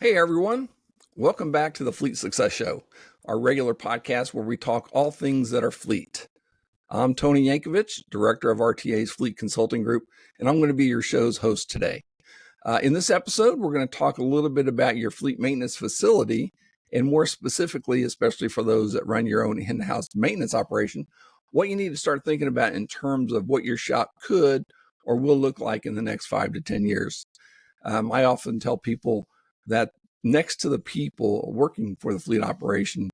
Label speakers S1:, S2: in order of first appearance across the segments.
S1: Hey everyone, welcome back to the Fleet Success Show, our regular podcast where we talk all things that are fleet. I'm Tony Yankovich, Director of RTA's Fleet Consulting Group, and I'm going to be your show's host today. In this episode, we're going to talk a little bit about your fleet maintenance facility, and more specifically, especially for those that run your own in-house maintenance operation, what you need to start thinking about in terms of what your shop could or will look like in the next 5 to 10 years. I often tell people that next to the people working for the fleet operation,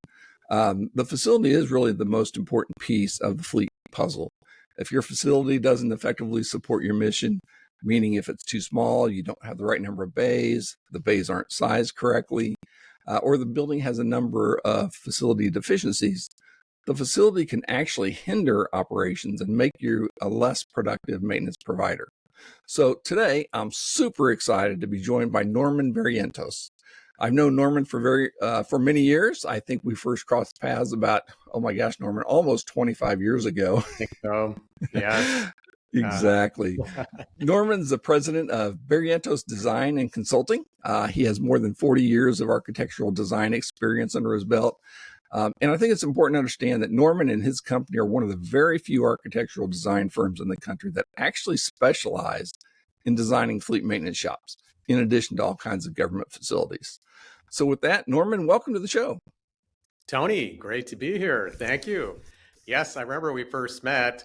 S1: the facility is really the most important piece of the fleet puzzle. If your facility doesn't effectively support your mission, meaning if it's too small, you don't have the right number of bays, the bays aren't sized correctly, or the building has a number of facility deficiencies, the facility can actually hinder operations and make you a less productive maintenance provider. So today, I'm super excited to be joined by Norman Barrientos. I've known Norman for many years. I think we first crossed paths about, oh my gosh, Norman, almost 25 years ago.
S2: I think so. Yeah.
S1: Exactly. Norman's the president of Barrientos Design and Consulting. He has more than 40 years of architectural design experience under his belt. And I think it's important to understand that Norman and his company are one of the very few architectural design firms in the country that actually specialize in designing fleet maintenance shops, in addition to all kinds of government facilities. So with that, Norman, welcome to the show.
S2: Tony, great to be here. Thank you. Yes, I remember we first met.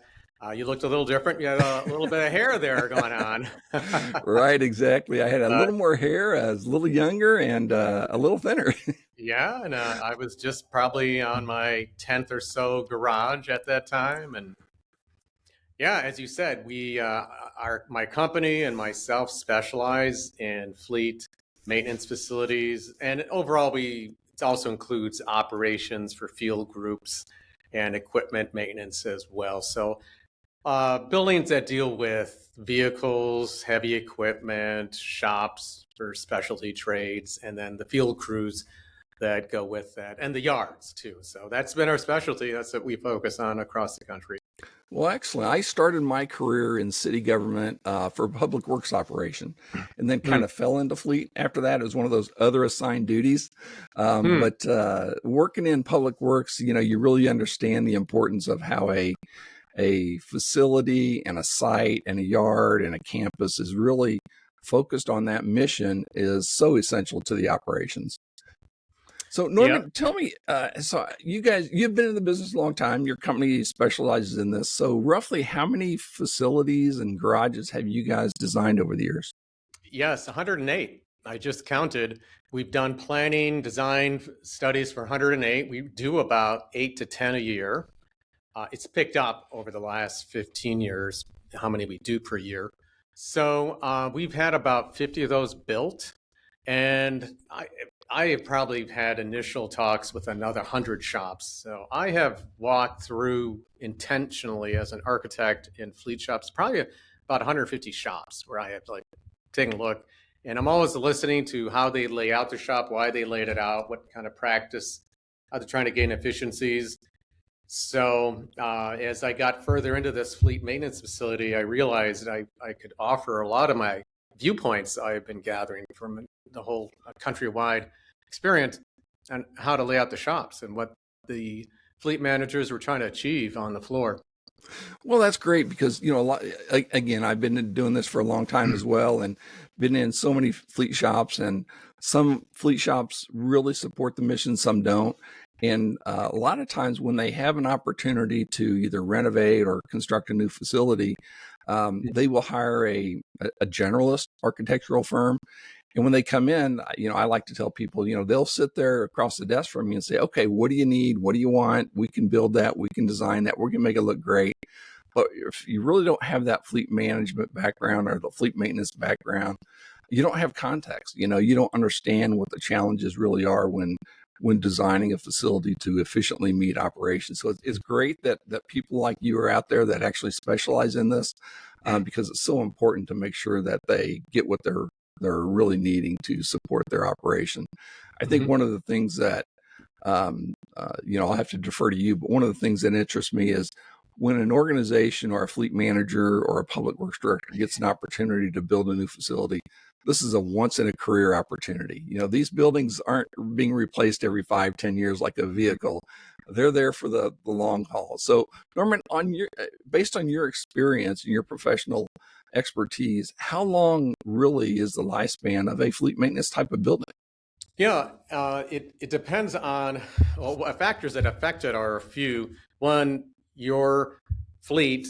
S2: You looked a little different. You had a little bit of hair there going on.
S1: Right, exactly. I had a little more hair, I was a little younger, and a little thinner.
S2: Yeah, and I was just probably on my 10th or so garage at that time. And yeah, as you said, my company and myself specialize in fleet maintenance facilities. And overall, it also includes operations for field groups and equipment maintenance as well. So buildings that deal with vehicles, heavy equipment, shops for specialty trades, and then the field crews that go with that, and the yards too. So that's been our specialty. That's what we focus on across the country.
S1: Well, excellent. I started my career in city government for public works operation, and then kind of fell into fleet after that. It was one of those other assigned duties. But working in public works, you really understand the importance of how a facility and a site and a yard and a campus is really focused on that mission is so essential to the operations. So Norman, Tell me, so you've been in the business a long time. Your company specializes in this. So roughly how many facilities and garages have you guys designed over the years?
S2: Yes, 108. I just counted. We've done planning, design studies for 108. We do about 8 to 10 a year. It's picked up over the last 15 years, how many we do per year. So we've had about 50 of those built. And I have probably had initial talks with another 100 shops. So I have walked through intentionally as an architect in fleet shops, probably about 150 shops where I have taken a look. And I'm always listening to how they lay out the shop, why they laid it out, what kind of practice, how they're trying to gain efficiencies. So as I got further into this fleet maintenance facility, I realized I could offer a lot of my viewpoints I've been gathering from the whole countrywide experience on how to lay out the shops and what the fleet managers were trying to achieve on the floor.
S1: Well, that's great because, a lot, again, I've been doing this for a long time as well and been in so many fleet shops, and some fleet shops really support the mission, some don't. And a lot of times when they have an opportunity to either renovate or construct a new facility, they will hire a generalist architectural firm. And when they come in, I like to tell people, they'll sit there across the desk from me and say, okay, what do you need? What do you want? We can build that. We can design that. We're going to make it look great. But if you really don't have that fleet management background or the fleet maintenance background, you don't have context. You don't understand what the challenges really are when designing a facility to efficiently meet operations. So it's great that people like you are out there that actually specialize in this because it's so important to make sure that they get what they're really needing to support their operation. I think one of the things that, I'll have to defer to you, but one of the things that interests me is when an organization or a fleet manager or a public works director gets an opportunity to build a new facility, this is a once in a career opportunity. These buildings aren't being replaced every 5-10 years like a vehicle. They're there for the long haul. So Norman, based on your experience and your professional expertise, how long really is the lifespan of a fleet maintenance type of building?
S2: Yeah, it depends on, well, factors that affect it are a few. One, your fleet,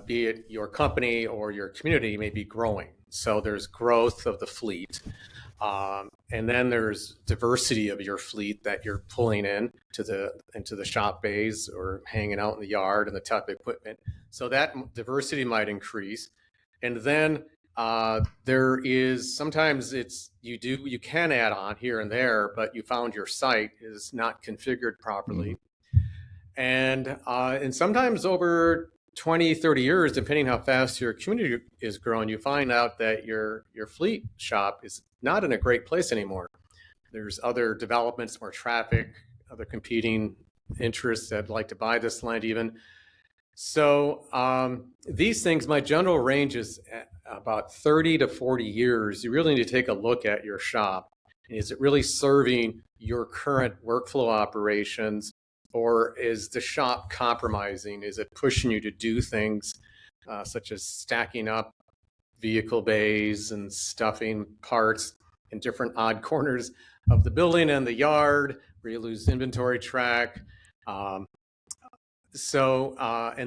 S2: be it your company or your community, may be growing. So there's growth of the fleet. And then there's diversity of your fleet that you're pulling into the shop bays or hanging out in the yard and the type of equipment. So that diversity might increase. And then there is sometimes you can add on here and there, but you found your site is not configured properly. And sometimes over 20, 30 years, depending how fast your community is growing, you find out that your fleet shop is not in a great place anymore. There's other developments, more traffic, other competing interests that like to buy this land even. So these things, my general range is about 30 to 40 years. You really need to take a look at your shop. Is it really serving your current workflow operations, or is the shop compromising? Is it pushing you to do things such as stacking up vehicle bays and stuffing parts in different odd corners of the building and the yard where you lose inventory track? And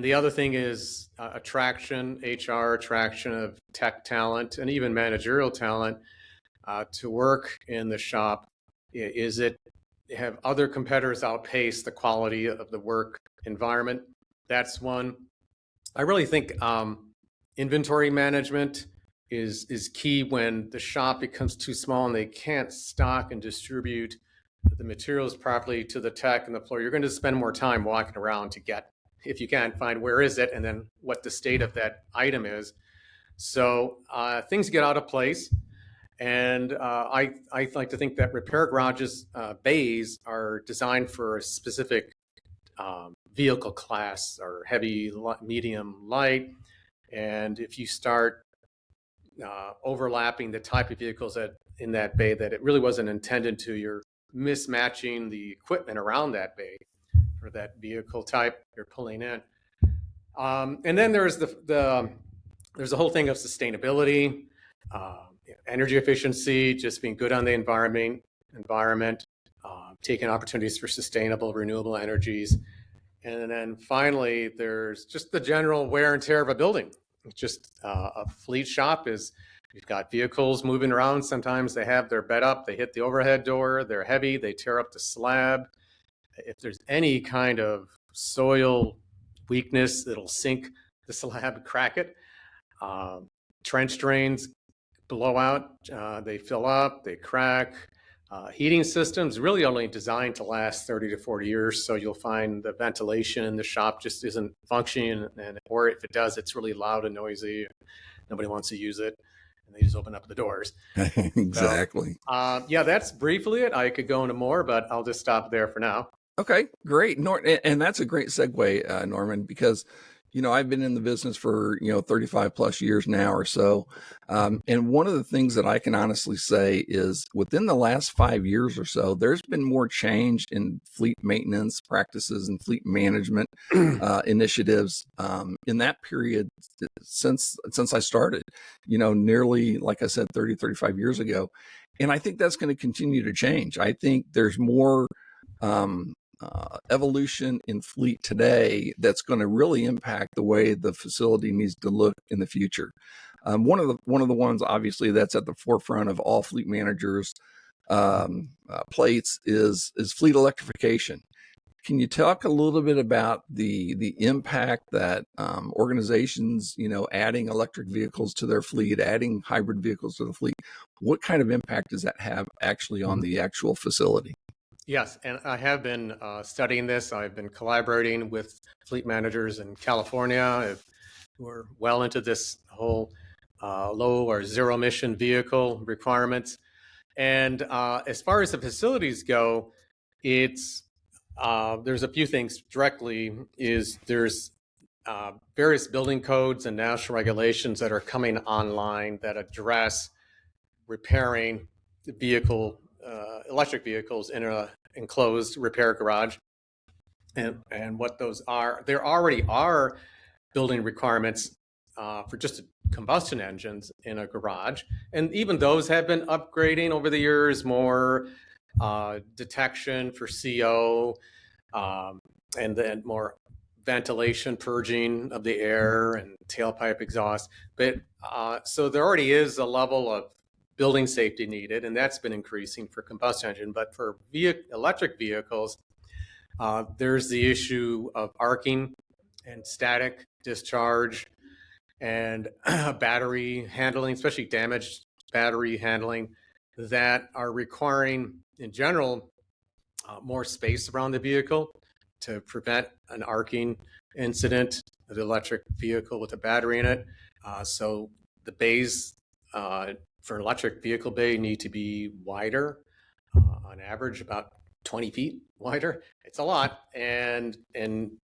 S2: the other thing is attraction, HR, attraction of tech talent and even managerial talent to work in the shop. Is it have other competitors outpace the quality of the work environment? That's one. I really think inventory management is key when the shop becomes too small and they can't stock and distribute the materials properly to the tech and the floor. You're going to spend more time walking around to get, if you can, find where is it and then what the state of that item is. So things get out of place. And I like to think that repair garages, bays, are designed for a specific vehicle class, or heavy, medium, light. And if you start overlapping the type of vehicles that in that bay that it really wasn't intended to, you're mismatching the equipment around that bay for that vehicle type you're pulling in. And then there's there's the whole thing of sustainability, energy efficiency, just being good on the environment, taking opportunities for sustainable, renewable energies. And then finally, there's just the general wear and tear of a building. It's just a fleet shop is, you've got vehicles moving around. Sometimes they have their bed up, they hit the overhead door, they're heavy, they tear up the slab. If there's any kind of soil weakness, it'll sink the slab, crack it. Trench drains blow out, they fill up, they crack. Heating systems really only designed to last 30 to 40 years. So you'll find the ventilation in the shop just isn't functioning, or if it does, it's really loud and noisy. Nobody wants to use it, and they just open up the doors.
S1: Exactly.
S2: So, yeah, that's briefly it. I could go into more, but I'll just stop there for now.
S1: Okay, great. And that's a great segue, Norman, because I've been in the business for 35 plus years now or so, and one of the things that I can honestly say is within the last 5 years or so, there's been more change in fleet maintenance practices and fleet management initiatives in that period since I started, nearly, like I said, 35 years ago, and I think that's going to continue to change. I think there's more evolution in fleet today that's going to really impact the way the facility needs to look in the future. One of the ones obviously that's at the forefront of all fleet managers' plates is fleet electrification. Can you talk a little bit about the impact that organizations, adding electric vehicles to their fleet, adding hybrid vehicles to the fleet, what kind of impact does that have actually on the actual facility?
S2: Yes, and I have been studying this. I've been collaborating with fleet managers in California who are well into this whole low or zero emission vehicle requirements. And as far as the facilities go, there's a few things directly. There's various building codes and national regulations that are coming online that address repairing the electric vehicles in a enclosed repair garage. And what those are, there already are building requirements for just combustion engines in a garage. And even those have been upgrading over the years, more detection for CO, and then more ventilation, purging of the air and tailpipe exhaust. But so there already is a level of building safety needed, and that's been increasing for combustion engine. But for electric vehicles, there's the issue of arcing and static discharge and battery handling, especially damaged battery handling, that are requiring, in general, more space around the vehicle to prevent an arcing incident of the electric vehicle with a battery in it. So the bays for an electric vehicle bay need to be wider, on average about 20 feet wider. It's a lot, and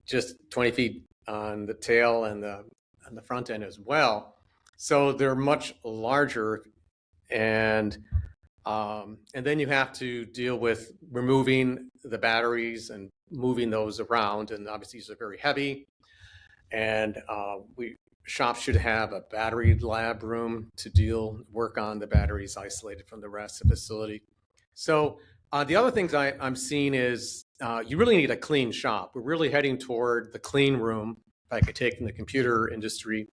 S2: just 20 feet on the tail and the front end as well. So they're much larger, and then you have to deal with removing the batteries and moving those around. And obviously these are very heavy, and shops should have a battery lab room to work on the batteries isolated from the rest of the facility. So the other things I'm seeing is you really need a clean shop. We're really heading toward the clean room, if I could take from the computer industry,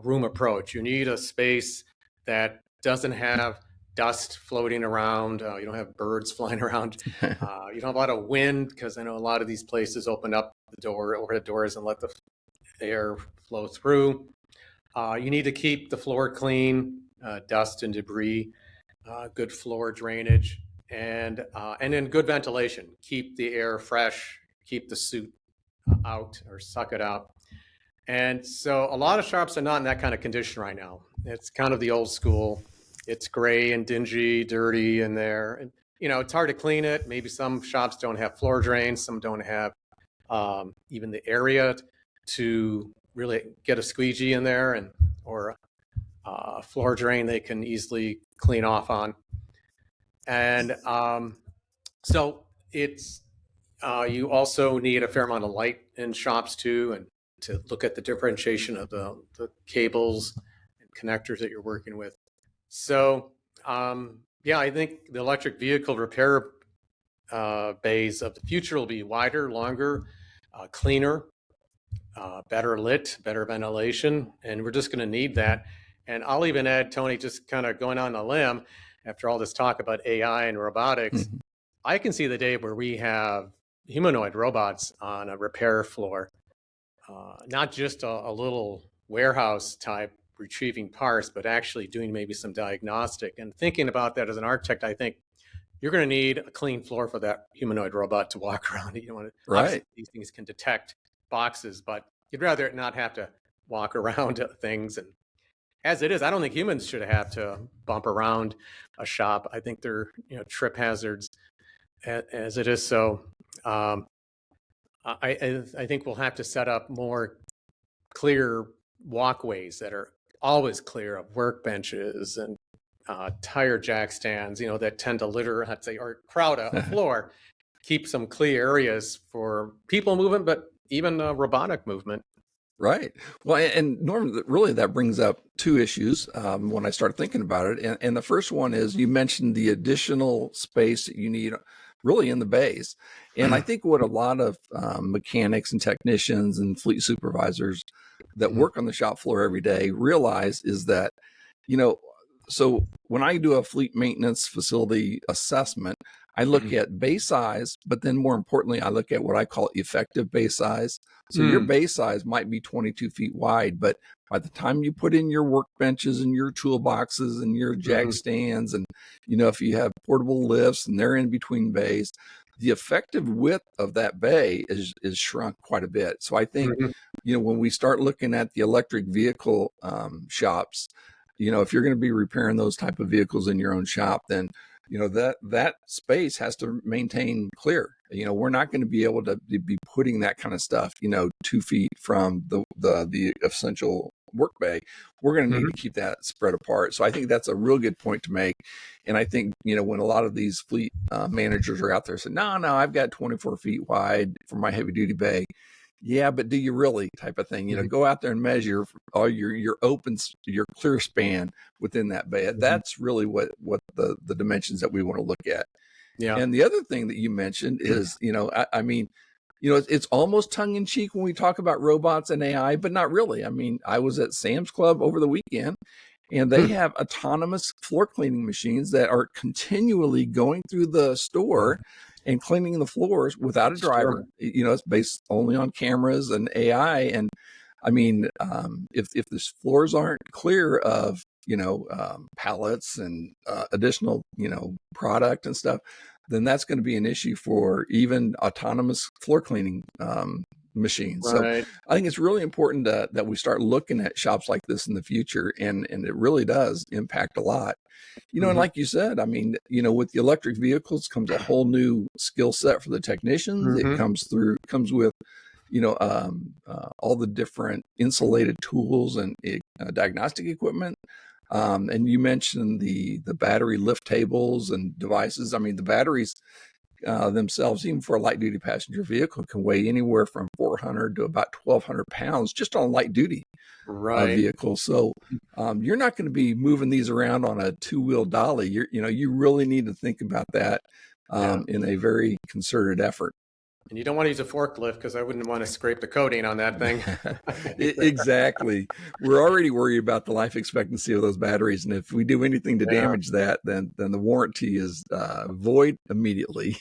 S2: room approach. You need a space that doesn't have dust floating around. You don't have birds flying around. You don't have a lot of wind, because I know a lot of these places open up the overhead doors and let the air flow through. You need to keep the floor clean, dust and debris, good floor drainage, and then good ventilation. Keep the air fresh, keep the soot out or suck it out. And so a lot of shops are not in that kind of condition right now. It's kind of the old school. It's gray and dingy, dirty in there. And, it's hard to clean it. Maybe some shops don't have floor drains. Some don't have even the area to really get a squeegee in there or a floor drain they can easily clean off on. And so it's you also need a fair amount of light in shops too, and to look at the differentiation of the cables and connectors that you're working with. So I think the electric vehicle repair bays of the future will be wider, longer, cleaner, better lit, better ventilation, and we're just going to need that. And I'll even add, Tony, just kind of going on a limb, after all this talk about AI and robotics, I can see the day where we have humanoid robots on a repair floor, not just a little warehouse type retrieving parts, but actually doing maybe some diagnostic. And thinking about that as an architect, I think you're going to need a clean floor for that humanoid robot to walk around. You want to, right. These things can detect boxes, but you'd rather not have to walk around things. And as it is, I don't think humans should have to bump around a shop. I think they're trip hazards as it is. So I think we'll have to set up more clear walkways that are always clear of workbenches and tire jack stands, that tend to litter, I'd say, or crowd a floor. Keep some clear areas for people movement, but even robotic movement.
S1: Right. Well, and Norm, really that brings up two issues when I start thinking about it. And the first one is you mentioned the additional space that you need really in the bays. And I think what a lot of mechanics and technicians and fleet supervisors that work on the shop floor every day realize is that, so when I do a fleet maintenance facility assessment, I look at bay size, but then more importantly, I look at what I call effective bay size. So your bay size might be 22 feet wide, but by the time you put in your workbenches and your toolboxes and your jack stands, and if you have portable lifts and they're in between bays, the effective width of that bay is shrunk quite a bit. So I think, when we start looking at the electric vehicle shops, if you're going to be repairing those type of vehicles in your own shop, then that space has to maintain clear. We're not going to be able to be putting that kind of stuff, 2 feet from the essential work bay, we're going to need to keep that spread apart. So I think that's a real good point to make. And I think, when a lot of these fleet managers are out there saying, no, I've got 24 feet wide for my heavy duty bay. Yeah, but do you really, type of thing? Go out there and measure all your your clear span within that bay. That's really what the dimensions that we want to look at.
S2: Yeah.
S1: And the other thing that you mentioned is, I mean, it's almost tongue in cheek when we talk about robots and AI, but not really. I mean, I was at Sam's Club over the weekend, and they have autonomous floor cleaning machines that are continually going through the store and cleaning the floors without a driver.
S2: Sure.
S1: It's based only on cameras and AI. And I mean, if the floors aren't clear of pallets and additional product and stuff, then that's going to be an issue for even autonomous floor cleaning machines.
S2: Right.
S1: So I think it's really important that we start looking at shops like this in the future, and it really does impact a lot. And like you said, I mean, with the electric vehicles comes a whole new skill set for the technicians. It comes with all the different insulated tools and diagnostic equipment. And you mentioned the battery lift tables and devices. I mean, the batteries themselves, even for a light duty passenger vehicle, can weigh anywhere from 400 to about 1,200 pounds just on a light duty vehicle. So you're not going to be moving these around on a 2-wheel dolly. You really need to think about that in a very concerted effort.
S2: And you don't want to use a forklift because I wouldn't want to scrape the coating on that thing.
S1: Exactly. We're already worried about the life expectancy of those batteries. And if we do anything to damage that, then the warranty is void immediately.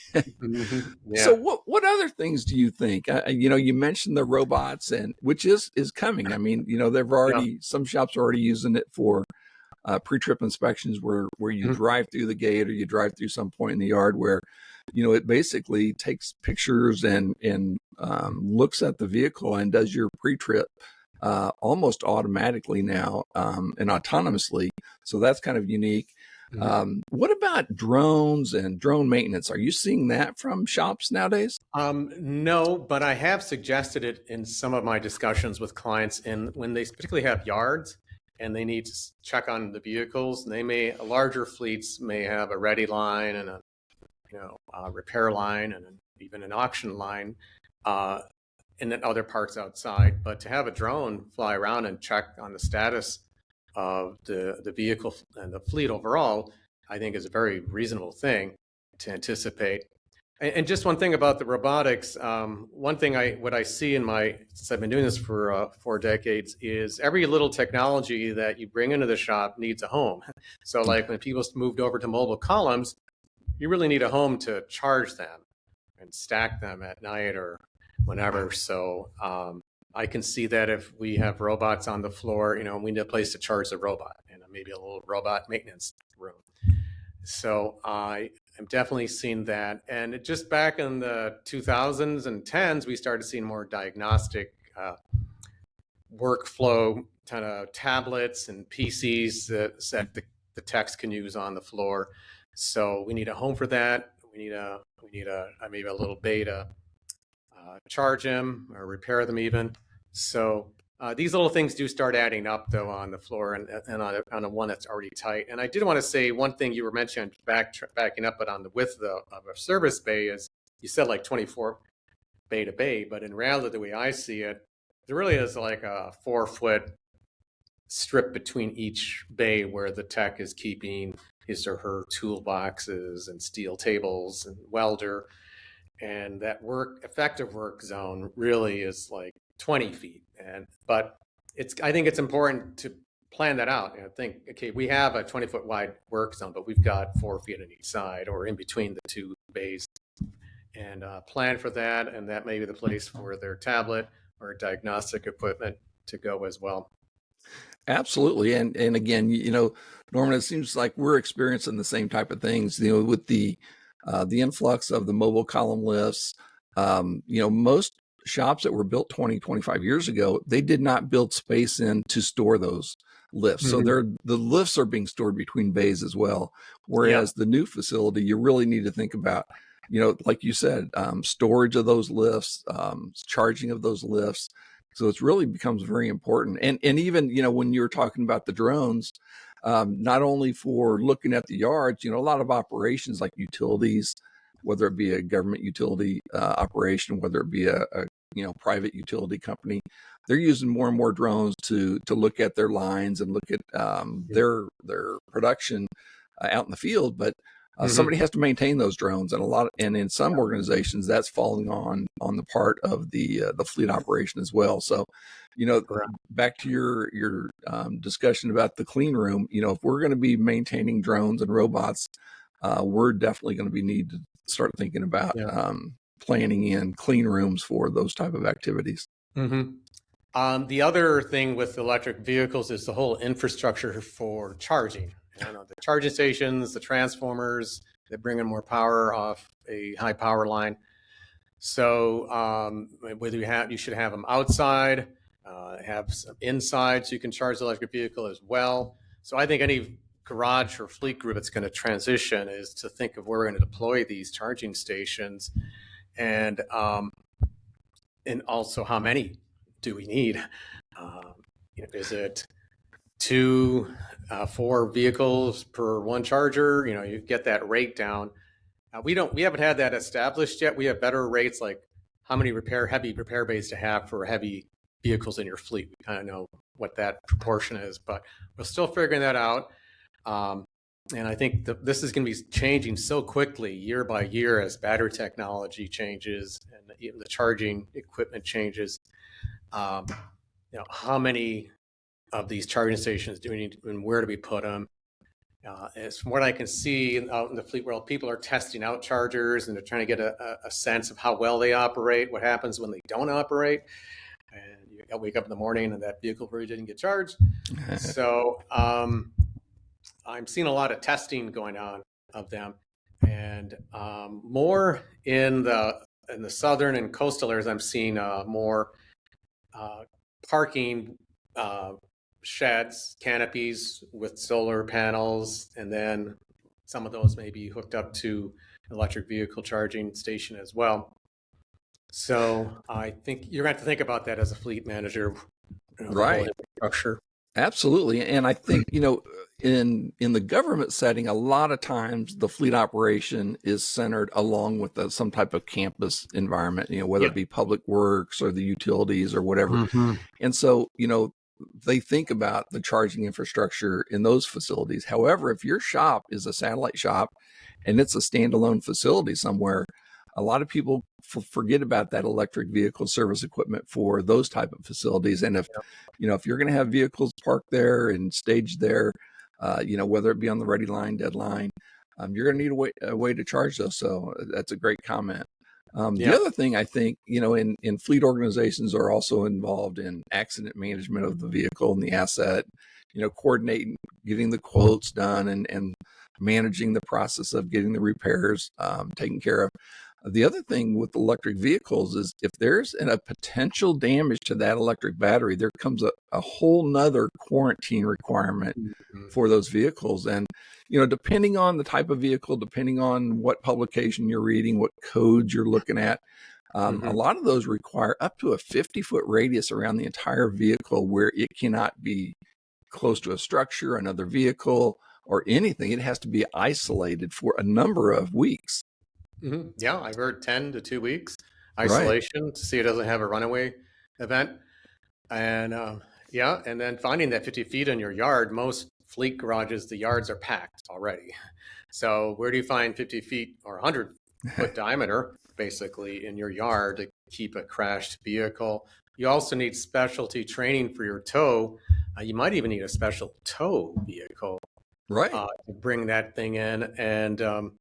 S1: So what other things do you think? You mentioned the robots, and which is coming. I mean, they've already, some shops are already using it for pre-trip inspections where you drive through the gate or you drive through some point in the yard where it basically takes pictures and looks at the vehicle and does your pre-trip almost automatically now and autonomously. So that's kind of unique. What about drones and drone maintenance? Are you seeing that from shops nowadays?
S2: No, but I have suggested it in some of my discussions with clients, and when they particularly have yards and they need to check on the vehicles, larger fleets may have a ready line and a repair line and even an auction line, and then other parts outside. But to have a drone fly around and check on the status of the vehicle and the fleet overall, I think is a very reasonable thing to anticipate. And just one thing about the robotics, one thing what I see since I've been doing this for 4 decades is every little technology that you bring into the shop needs a home. So like when people moved over to mobile columns, you really need a home to charge them and stack them at night or whenever. So I can see that if we have robots on the floor, we need a place to charge the robot and maybe a little robot maintenance room. So I am definitely seeing that. And just back in the 2000s and 10s, we started seeing more diagnostic workflow kind of tablets and PCs that the techs can use on the floor. So we need a home for that. We need maybe a little bay to charge them or repair them even. So these little things do start adding up though on the floor and on a one that's already tight. And I did want to say one thing you were mentioning backing up, but on the width of a service bay is you said like 24 bay to bay, but in reality, the way I see it, there really is like a 4-foot strip between each bay where the tech is keeping his or her toolboxes and steel tables and welder. And that effective work zone really is like 20 feet. But I think it's important to plan that out. Think, okay, we have a 20-foot wide work zone, but we've got 4 feet on each side or in between the two bays, and plan for that. And that may be the place for their tablet or diagnostic equipment to go as well.
S1: Absolutely. And again, Norman, it seems like we're experiencing the same type of things, with the influx of the mobile column lifts. Most shops that were built 20, 25 years ago, they did not build space in to store those lifts. So the lifts are being stored between bays as well. Whereas the new facility, you really need to think about, like you said, storage of those lifts, charging of those lifts. So it's really becomes very important. And even, when you're talking about the drones, not only for looking at the yards, a lot of operations like utilities, whether it be a government utility operation, whether it be a private utility company, they're using more and more drones to look at their lines and look at their production out in the field. But somebody has to maintain those drones, and in some organizations that's falling on the part of the fleet operation as well. So, back to your discussion about the clean room, if we're going to be maintaining drones and robots, we're definitely going to need to start thinking about planning in clean rooms for those type of activities.
S2: The other thing with electric vehicles is the whole infrastructure for charging. The charging stations, the transformers that bring in more power off a high power line. So whether you should have them outside, have some inside so you can charge the electric vehicle as well. So I think any garage or fleet group that's going to transition is to think of where we're going to deploy these charging stations, and also how many do we need? Is it 2, 4 vehicles per one charger? You get that rate down. We haven't had that established yet. We have better rates, like how many heavy repair bays to have for heavy vehicles in your fleet. We kind of know what that proportion is, but we're still figuring that out. And I think this is going to be changing so quickly year by year as battery technology changes and even the charging equipment changes. How many of these charging stations do we need, and where do we put them? As from what I can see out in the fleet world, people are testing out chargers and they're trying to get a sense of how well they operate, what happens when they don't operate. And you wake up in the morning and that vehicle really didn't get charged. So I'm seeing a lot of testing going on of them, and more in the southern and coastal areas. I'm seeing more parking sheds, canopies with solar panels, and then some of those may be hooked up to an electric vehicle charging station as well. So I think you're going to have to think about that as a fleet manager,
S1: right?
S2: Structure.
S1: Absolutely. And I think, in the government setting, a lot of times the fleet operation is centered along with some type of campus environment, whether it be public works or the utilities or whatever. And so, they think about the charging infrastructure in those facilities. However, if your shop is a satellite shop and it's a standalone facility somewhere, a lot of people forget about that electric vehicle service equipment for those type of facilities. And if you're going to have vehicles parked there and staged there, whether it be on the ready line, dead line, you're going to need a way to charge those. So that's a great comment. The other thing I think, in fleet organizations are also involved in accident management of the vehicle and the asset, coordinating, getting the quotes done and managing the process of getting the repairs taken care of. The other thing with electric vehicles is if there's a potential damage to that electric battery, there comes a whole nother quarantine requirement for those vehicles. And, depending on the type of vehicle, depending on what publication you're reading, what codes you're looking at, a lot of those require up to a 50-foot radius around the entire vehicle where it cannot be close to a structure, another vehicle, or anything. It has to be isolated for a number of weeks.
S2: Yeah, I've heard 10 to 2 weeks isolation to see it doesn't have a runaway event. And and then finding that 50 feet in your yard, most fleet garages, the yards are packed already. So where do you find 50 feet or 100-foot diameter, basically, in your yard to keep a crashed vehicle? You also need specialty training for your tow. You might even need a special tow vehicle to bring that thing in. And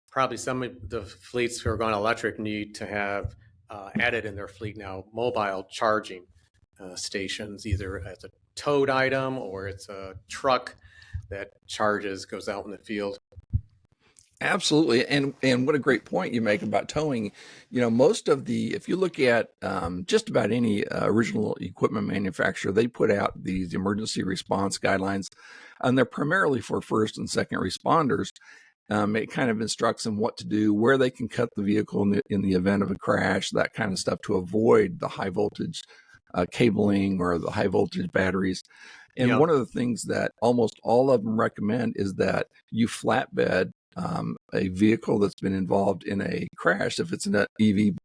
S2: probably some of the fleets who are going electric need to have added in their fleet now mobile charging stations, either as a towed item or it's a truck that goes out in the field.
S1: Absolutely. And what a great point you make about towing. Most of if you look at just about any original equipment manufacturer, they put out these emergency response guidelines, and they're primarily for first and second responders. It kind of instructs them what to do, where they can cut the vehicle in the event of a crash, that kind of stuff, to avoid the high voltage cabling or the high voltage batteries. And
S2: Yeah.
S1: one of the things that almost all of them recommend is that you flatbed a vehicle that's been involved in a crash if it's an EV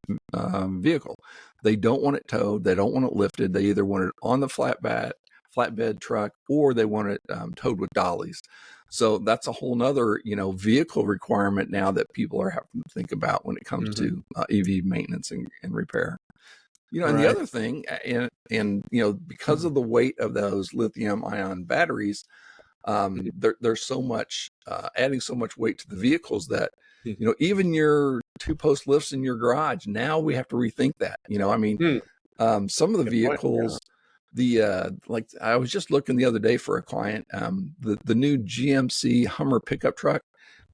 S1: vehicle. They don't want it towed. They don't want it lifted. They either want it on the flatbed truck, or they want it towed with dollies. So that's a whole nother, vehicle requirement now that people are having to think about when it comes to EV maintenance and repair. And the
S2: Right.
S1: other thing, and because of the weight of those lithium ion batteries, there's so much adding so much weight to the vehicles that even your 2-post lifts in your garage, now we have to rethink that. Some of the
S2: Good point.
S1: vehicles, like I was just looking the other day for a client, the new GMC Hummer pickup truck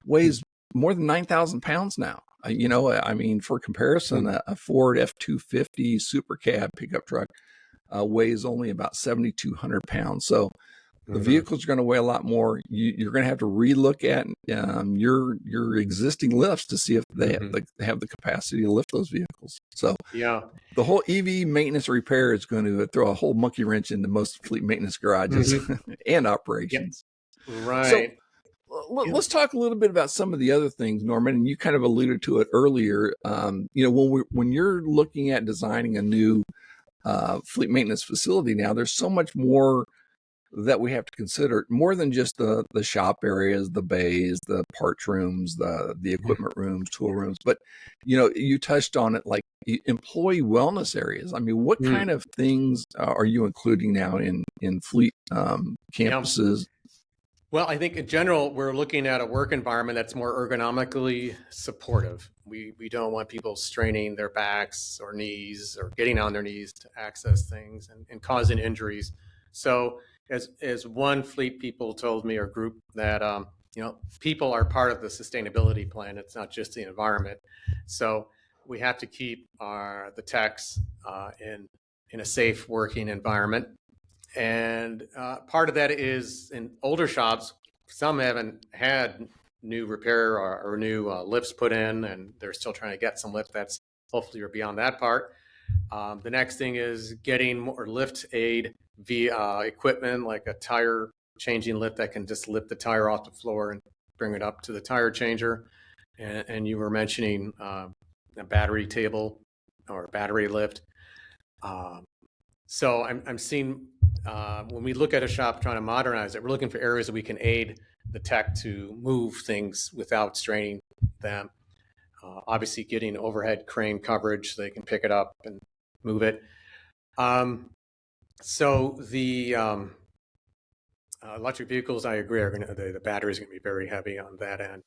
S1: weighs more than 9,000 pounds now. For comparison, a Ford F-250 Super Cab pickup truck weighs only about 7,200 pounds. So the vehicles are going to weigh a lot more. You're going to have to relook at your existing lifts to see if they have the capacity to lift those vehicles. So
S2: Yeah.
S1: the whole EV maintenance repair is going to throw a whole monkey wrench into most fleet maintenance garages and operations.
S2: Yeah. Right.
S1: So let's talk a little bit about some of the other things, Norman, and you kind of alluded to it earlier. When you're looking at designing a new fleet maintenance facility now, there's so much more that we have to consider, more than just the shop areas, the bays, the parts rooms, the equipment rooms, tool rooms. But, you touched on it, like employee wellness areas. I mean, what kind of things are you including now in fleet campuses?
S2: Well, I think in general, we're looking at a work environment that's more ergonomically supportive. We don't want people straining their backs or knees or getting on their knees to access things and causing injuries. So as one fleet people told me, or group, that people are part of the sustainability plan. It's not just the environment. So we have to keep the techs in a safe working environment. And part of that is in older shops, some haven't had new repair or new lifts put in, and they're still trying to get some lift. That's hopefully we're beyond that part. The next thing is getting more lift aid via equipment, like a tire changing lift that can just lift the tire off the floor and bring it up to the tire changer. And you were mentioning a battery table or a battery lift. So I'm seeing when we look at a shop trying to modernize it, we're looking for areas that we can aid the tech to move things without straining them. Obviously, getting overhead crane coverage so they can pick it up and move it. So the electric vehicles, I agree, the batteries are going to be very heavy on that end.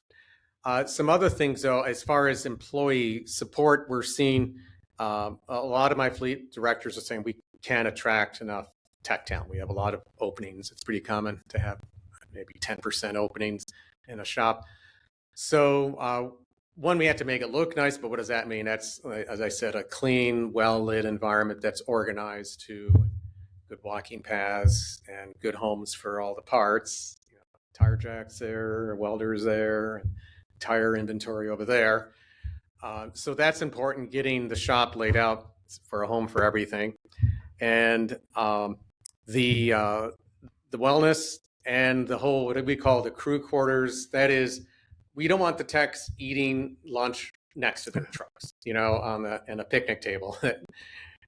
S2: Some other things, though, as far as employee support, we're seeing a lot of my fleet directors are saying we can't attract enough tech talent. We have a lot of openings. It's pretty common to have maybe 10% openings in a shop. So one, we have to make it look nice, but what does that mean? That's, as I said, a clean, well-lit environment that's organized, to good walking paths and good homes for all the parts. Tire jacks there, welders there, and tire inventory over there. So that's important, getting the shop laid out for a home for everything. And the wellness and the whole, what do we call the crew quarters? That is, we don't want the techs eating lunch next to their trucks, on a picnic table,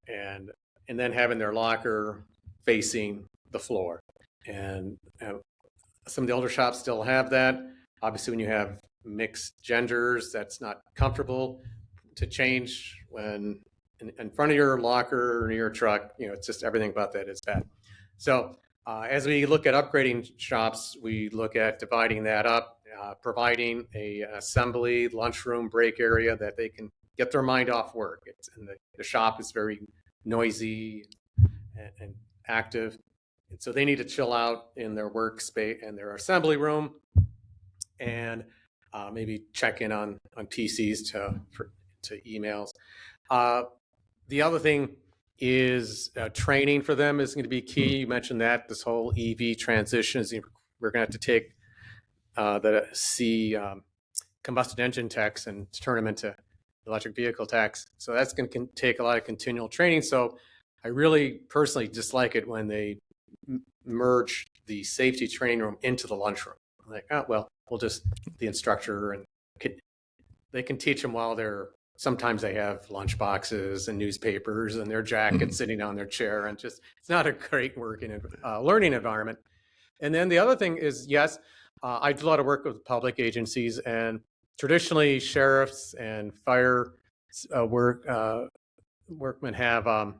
S2: and then having their locker facing the floor. And some of the older shops still have that. Obviously, when you have mixed genders, that's not comfortable to change when in front of your locker or your truck. It's just everything about that is bad. So as we look at upgrading shops, we look at dividing that up, providing an assembly, lunchroom, break area that they can get their mind off work. And the shop is very noisy and active. And so they need to chill out in their workspace and their assembly room, and maybe check in on PCs to emails. The other thing is training for them is going to be key. You mentioned that this whole EV transition is, we're going to have to take the combustion engine techs and turn them into electric vehicle techs. So that's going to take a lot of continual training. So I really personally dislike it when they merge the safety training room into the lunchroom. Like, oh, well, we'll just, the instructor, and they can teach them while they're, sometimes they have lunch boxes and newspapers and their jackets sitting on their chair, and just, it's not a great working, learning environment. And then the other thing is, yes, I do a lot of work with public agencies, and traditionally sheriffs and fire workmen have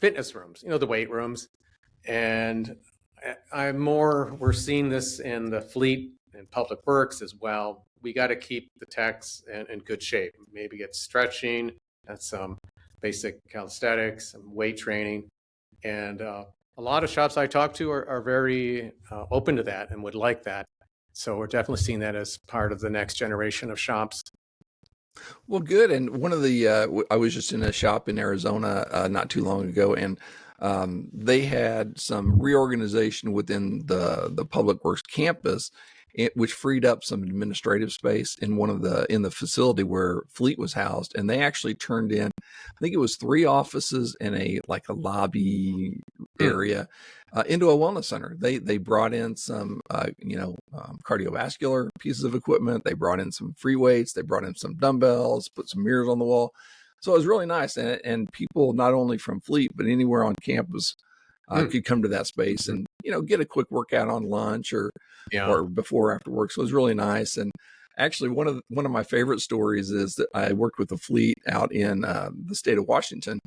S2: fitness rooms, the weight rooms. And we're seeing this in the fleet and public works as well. We got to keep the techs in good shape, maybe get stretching and some basic calisthenics, some weight training. And a lot of shops I talk to are very open to that and would like that. So we're definitely seeing that as part of the next generation of shops.
S1: Well, good. And one of the, I was just in a shop in Arizona not too long ago, and they had some reorganization within the Public Works campus, which freed up some administrative space in in the facility where Fleet was housed. And they actually turned in, I think it was 3 offices and a lobby area into a wellness center. They brought in some cardiovascular pieces of equipment. They brought in some free weights. They brought in some dumbbells, put some mirrors on the wall. So it was really nice. And people not only from Fleet, but anywhere on campus could come to that space and, get a quick workout on lunch or before or after work. So it was really nice. And actually, one of my favorite stories is that I worked with a Fleet out in the state of Washington.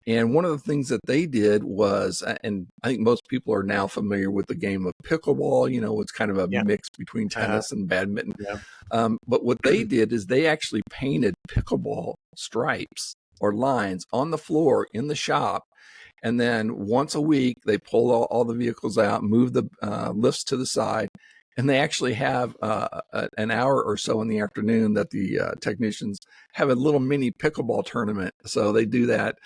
S1: And one of the things that they did was, and I think most people are now familiar with the game of pickleball. It's kind of a mix between tennis and badminton. But what they did is they actually painted pickleball stripes or lines on the floor in the shop. And then once a week, they pull all the vehicles out, move the lifts to the side, and they actually have an hour or so in the afternoon that the technicians have a little mini pickleball tournament. So they do that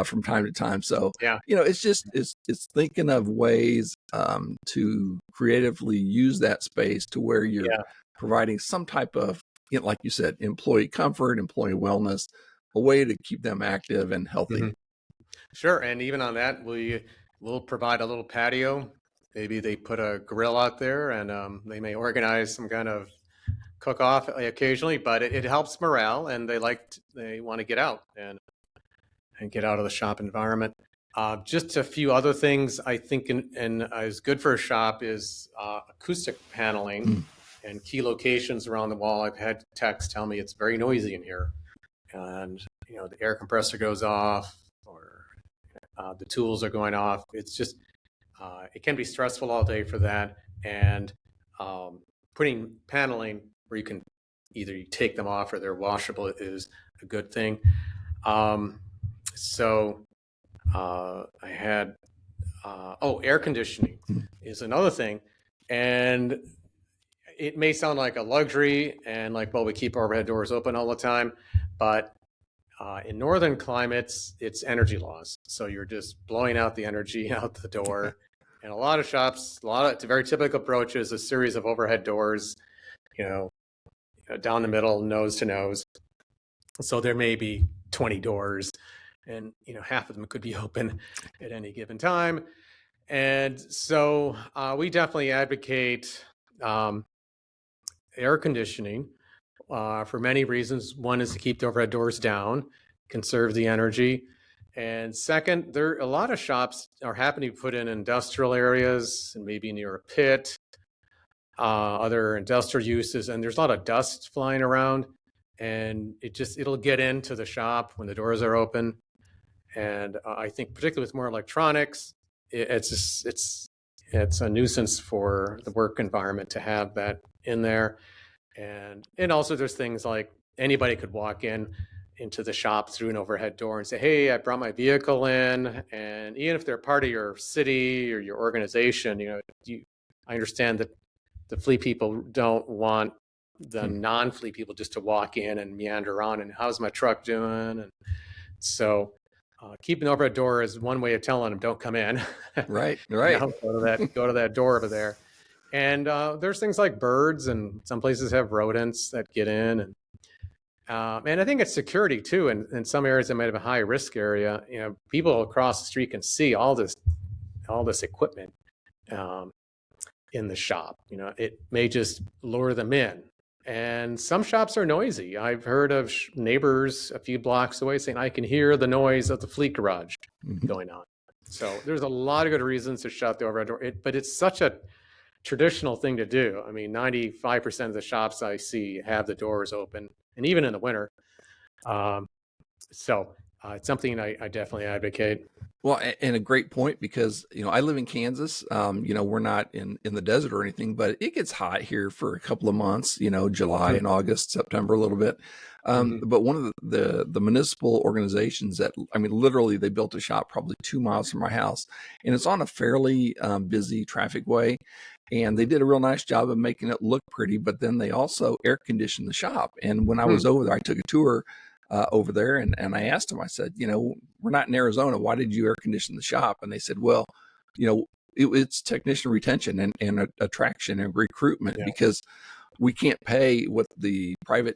S1: from time to time. So, it's thinking of ways to creatively use that space to where you're providing some type of, like you said, employee comfort, employee wellness, a way to keep them active and healthy.
S2: Sure. And even on that, we'll provide a little patio. Maybe they put a grill out there, and they may organize some kind of cook-off occasionally, but it helps morale, and they want to get out and get out of the shop environment. Just a few other things I think and is good for a shop is acoustic paneling and key locations around the wall. I've had techs tell me it's very noisy in here, and the air compressor goes off, or the tools are going off. It's just it can be stressful all day for that. And putting paneling where you can either you take them off or they're washable is a good thing. So I had air conditioning is another thing, and it may sound like a luxury and we keep our overhead doors open all the time, but in northern climates, it's energy loss. So you're just blowing out the energy out the door. And a lot of shops, it's a very typical approach is a series of overhead doors, down the middle, nose to nose. So there may be 20 doors, and half of them could be open at any given time. And so we definitely advocate air conditioning for many reasons. One is to keep the overhead doors down, conserve the energy. And second, a lot of shops are happy to put in industrial areas and maybe near a pit, other industrial uses, and there's a lot of dust flying around, and it'll get into the shop when the doors are open. And I think particularly with more electronics, it's a nuisance for the work environment to have that in there. And also there's things like anybody could walk into the shop through an overhead door and say, hey, I brought my vehicle in. And even if they're part of your city or your organization, I understand that the fleet people don't want the non-fleet people just to walk in and meander around and how's my truck doing? And so keeping the overhead door is one way of telling them don't come in.
S1: Right.
S2: Go to that door over there. And there's things like birds, and some places have rodents that get in. And I think it's security too. And in some areas that might have a high risk area, people across the street can see all this equipment um, in the shop. It may just lure them in. And some shops are noisy. I've heard of neighbors a few blocks away saying, I can hear the noise of the fleet garage going on. So there's a lot of good reasons to shut the overhead door. But it's such a traditional thing to do. I mean, 95% of the shops I see have the doors open, and even in the winter. So it's something I definitely advocate.
S1: Well, and a great point, because, I live in Kansas. We're not in the desert or anything, but it gets hot here for a couple of months, July and August, September, a little bit. But one of the municipal organizations that, literally they built a shop probably 2 miles from my house, and it's on a fairly busy traffic way. And they did a real nice job of making it look pretty, but then they also air conditioned the shop. And when I was over there, I took a tour over there, and I asked them, I said, we're not in Arizona. Why did you air condition the shop? And they said, well, it's technician retention and attraction and recruitment, because we can't pay what the private,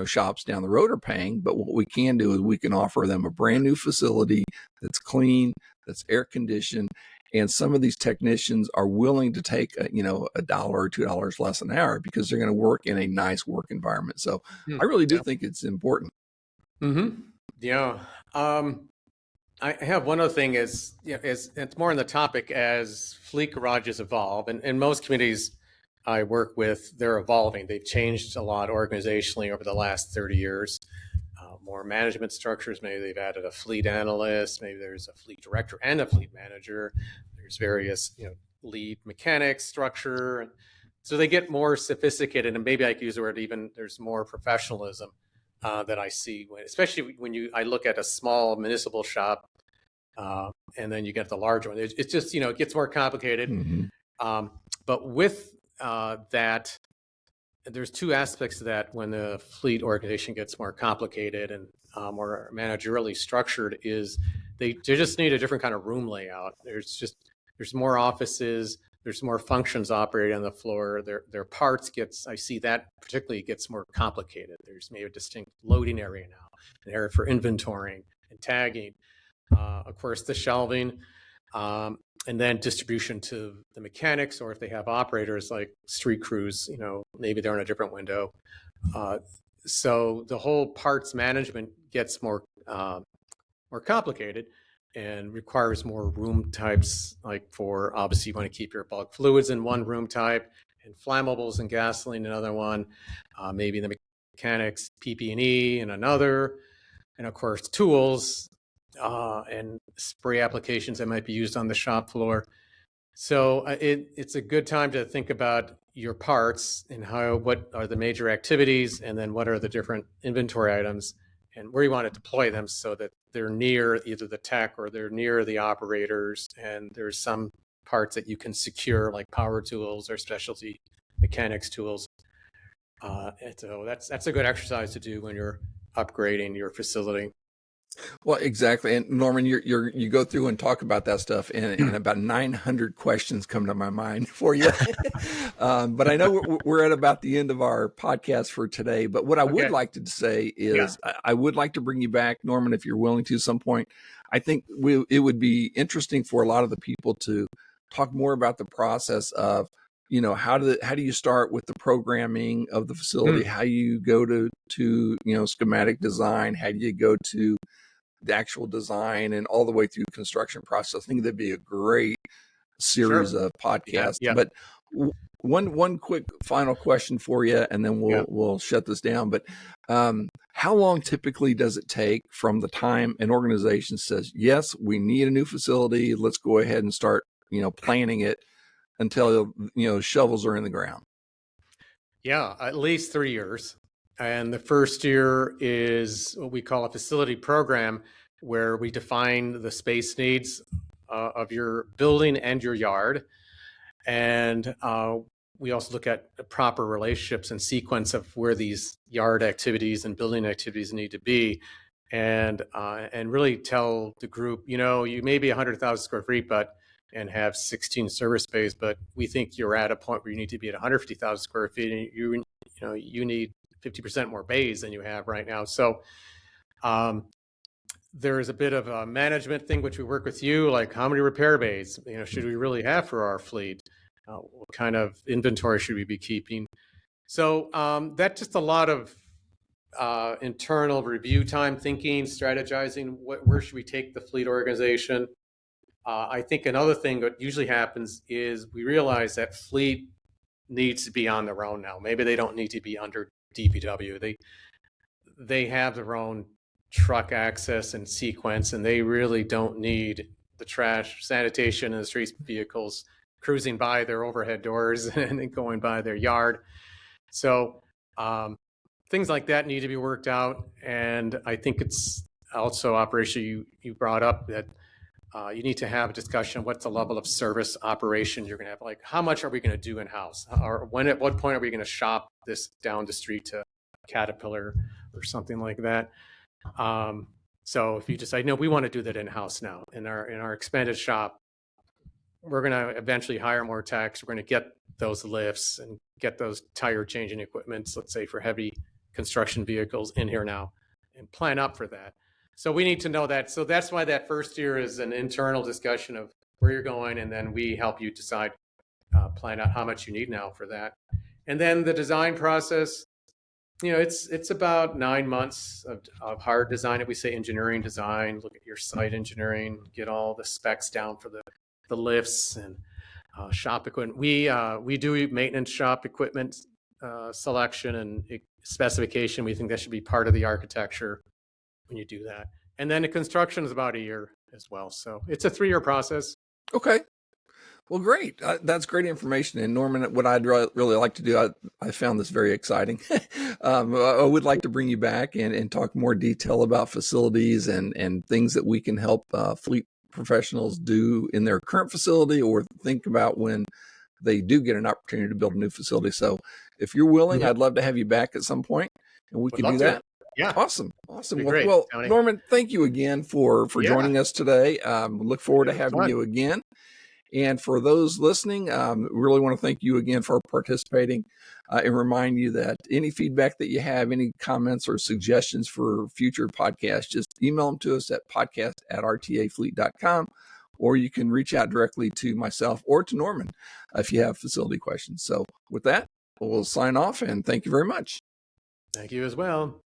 S1: shops down the road are paying. But what we can do is we can offer them a brand new facility that's clean, that's air conditioned. And some of these technicians are willing to take, $1 or $2 less an hour, because they're going to work in a nice work environment. So I really do think it's important.
S2: Yeah. I have one other thing is it's more on the topic as fleet garages evolve, and most communities I work with, they're evolving. They've changed a lot organizationally over the last 30 years. More management structures. Maybe they've added a fleet analyst. Maybe there's a fleet director and a fleet manager. There's various, lead mechanics structure. So they get more sophisticated, and maybe I could use the word even there's more professionalism that I see, especially when I look at a small municipal shop, and then you get the larger one. It's just, it gets more complicated. But with that, there's two aspects to that. When the fleet organization gets more complicated and more managerially structured, is they just need a different kind of room layout. There's more offices, there's more functions operating on the floor. Their parts I see that particularly gets more complicated. There's maybe a distinct loading area now, an area for inventorying and tagging, of course the shelving, and then distribution to the mechanics, or if they have operators like street crews, maybe they're in a different window. So the whole parts management gets more complicated and requires more room types. Like obviously you want to keep your bulk fluids in one room type, and flammables and gasoline another one, maybe the mechanics, PP&E in another, and of course tools and spray applications that might be used on the shop floor. So it's a good time to think about your parts and what are the major activities, and then what are the different inventory items, and where you want to deploy them so that they're near either the tech or they're near the operators. And there's some parts that you can secure, like power tools or specialty mechanics tools. And so that's a good exercise to do when you're upgrading your facility.
S1: Well, exactly. And Norman, you go through and talk about that stuff, and about 900 questions come to my mind for you. But I know we're at about the end of our podcast for today. But what I would like to say is I would like to bring you back, Norman, if you're willing to, at some point. I think it would be interesting for a lot of the people to talk more about the process of, how do you start with the programming of the facility? How you go to schematic design? How do you go to the actual design, and all the way through construction process? I think that'd be a great series of podcasts. But one quick final question for you, and then we'll shut this down. But how long typically does it take from the time an organization says, yes, we need a new facility, let's go ahead and start planning it, until shovels are in the ground?
S2: Yeah, at least 3 years. And the first year is what we call a facility program, where we define the space needs of your building and your yard. And we also look at the proper relationships and sequence of where these yard activities and building activities need to be. And really tell the group, you may be 100,000 square feet, and have 16 service bays, but we think you're at a point where you need to be at 150,000 square feet, and you need 50% more bays than you have right now. So there's a bit of a management thing, which we work with you, like how many repair bays, should we really have for our fleet? What kind of inventory should we be keeping? So that's just a lot of internal review time, thinking, strategizing. Where should we take the fleet organization? I think another thing that usually happens is we realize that fleet needs to be on their own now. Maybe they don't need to be under DPW. They have their own truck access and sequence, and they really don't need the trash, sanitation, and the street vehicles cruising by their overhead doors and going by their yard. So things like that need to be worked out. And I think it's also operation you brought up that you need to have a discussion. What's the level of service operation you're going to have? Like, how much are we going to do in-house? Or at what point are we going to shop this down the street to Caterpillar or something like that? So if you decide, no, we want to do that in-house now in our expanded shop, we're going to eventually hire more techs. We're going to get those lifts and get those tire changing equipments, let's say for heavy construction vehicles in here now, and plan up for that. So we need to know that. So that's why that first year is an internal discussion of where you're going, and then we help you decide, plan out how much you need now for that. And then the design process, it's about 9 months of hard design. If we say engineering design, look at your site engineering, get all the specs down for the lifts and shop equipment. We do maintenance shop equipment selection and specification. We think that should be part of the architecture when you do that. And then the construction is about a year as well. So it's a 3-year process.
S1: Okay. Well, great. That's great information. And Norman, what I'd really like to do, I found this very exciting. I would like to bring you back and talk more detail about facilities and things that we can help fleet professionals do in their current facility or think about when they do get an opportunity to build a new facility. So if you're willing, I'd love to have you back at some point and we can do that.
S2: Yeah.
S1: Awesome.
S2: Great,
S1: well,
S2: Tony.
S1: Norman, thank you again for joining us today. Look forward to having you again. And for those listening, really want to thank you again for participating and remind you that any feedback that you have, any comments or suggestions for future podcasts, just email them to us at podcast@rtafleet.com, or you can reach out directly to myself or to Norman if you have facility questions. So with that, we'll sign off and thank you very much.
S2: Thank you as well.